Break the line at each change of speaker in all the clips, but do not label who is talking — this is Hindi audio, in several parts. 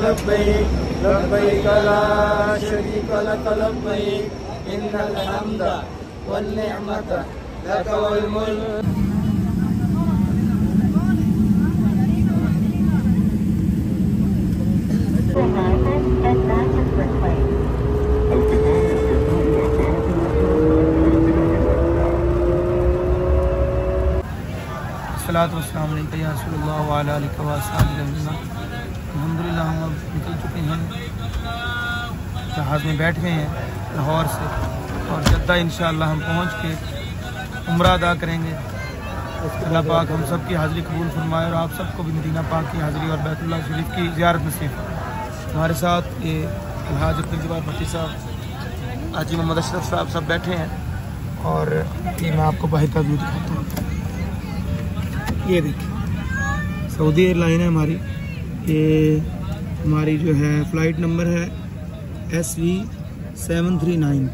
लब्बैक लब्बैक ला शरीका लक लब्बैक इन्नल हम्दा वन निअमत लक वल मुल्क।
अल्हम्दुलिल्लाह हम अब निकल चुके हैं, जहाज़ में बैठ गए हैं लाहौर से और जद्दा इंशाअल्लाह हम पहुँच के उम्रा अदा करेंगे। अल्लाह पाक हम सब की हाज़िरी कबूल फरमाए और आप सबको भी मदीना पाक की हाज़िरी और बैतुल्लाह शरीफ की ज़ियारत नसीब। हमारे साथ ये अलहाज अब्दुल जब्बार भट्टी साहब, हाजी मोहम्मद अशरफ साहब सब बैठे हैं और ये मैं आपको बाहर का व्यू दिखाता हूँ। ये देखिए सऊदी एयरलाइन है हमारी, ये हमारी जो है फ़्लाइट नंबर है SV739।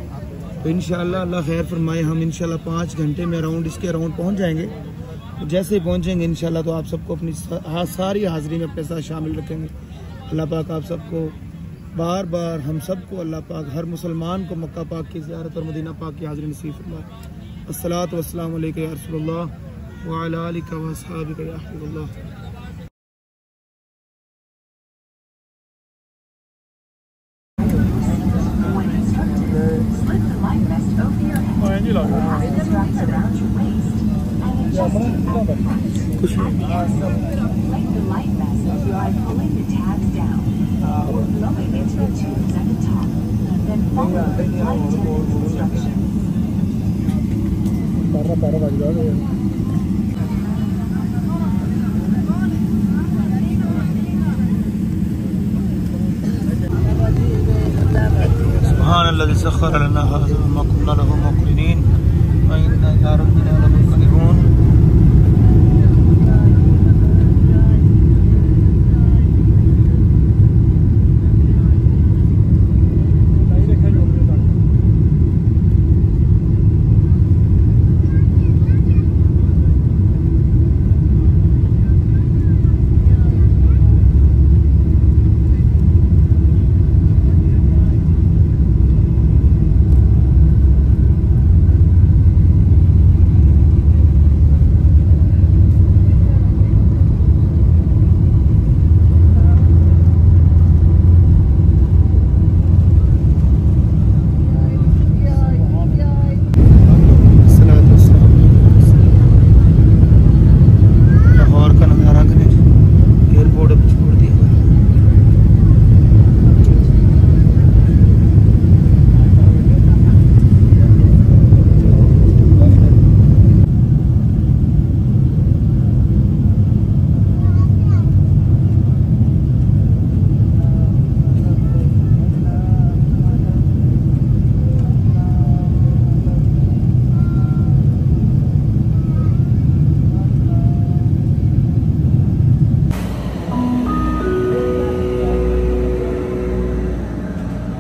तो इंशाअल्लाह अल्लाह खैर फरमाए, हम इंशाअल्लाह 5 घंटे में इसके अराउंड पहुँच जाएंगे। तो जैसे ही पहुँचेंगे इंशाअल्लाह तो आप सबको अपनी सारी हाज़िरी में अपने साथ शामिल रखेंगे। अल्लाह पाक आप सबको बार बार हम सबको अल्लाह पाक हर मुसलमान को मक्का पाक की ज़ियारत और मदीना पाक की हाज़िरी नसीब फरमाए। अस्सलातु वस्सलामु अलैका या रसूलल्लाह व अला आलिका व अस्हाबिका या हबीबल्लाह। कुछ सुब्हानल्लाज़ी सख़्ख़र लना हाज़ा व मा कुन्ना लहू मुक़रिनीन व इन्ना इला रब्बिना लमुनक़लिबून।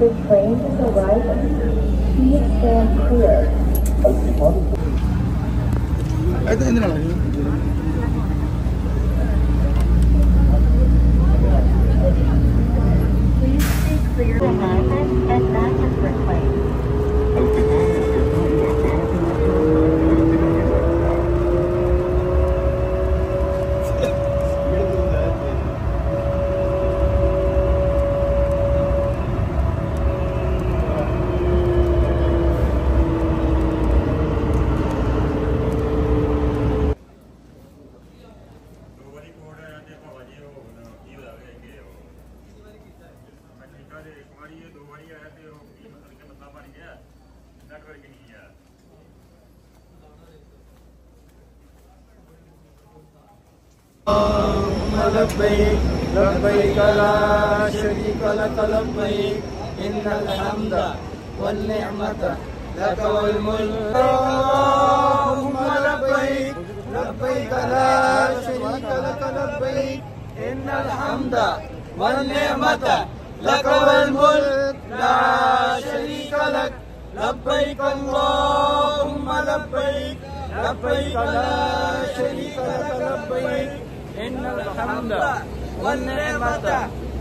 The train is arriving. Please stand clear. Please stay clear of and Manchester plane.
लब्बैक लब्बैक ला शरीका लक लब्बैक इन्नल हम्दा वन निअमत लक वल मुल्क। अल्लाहुम्मा लब्बैक लब्बैक ला शरीका लक लब्बैक इन्नल हम्दा वन निअमत लक वल मुल्क ला शरीका लक लब्बैक अल्लाहुम्मा लब्बैक लब्बैक ला शरीका लक लब्बैक इन्नल हम्दा वन निअमत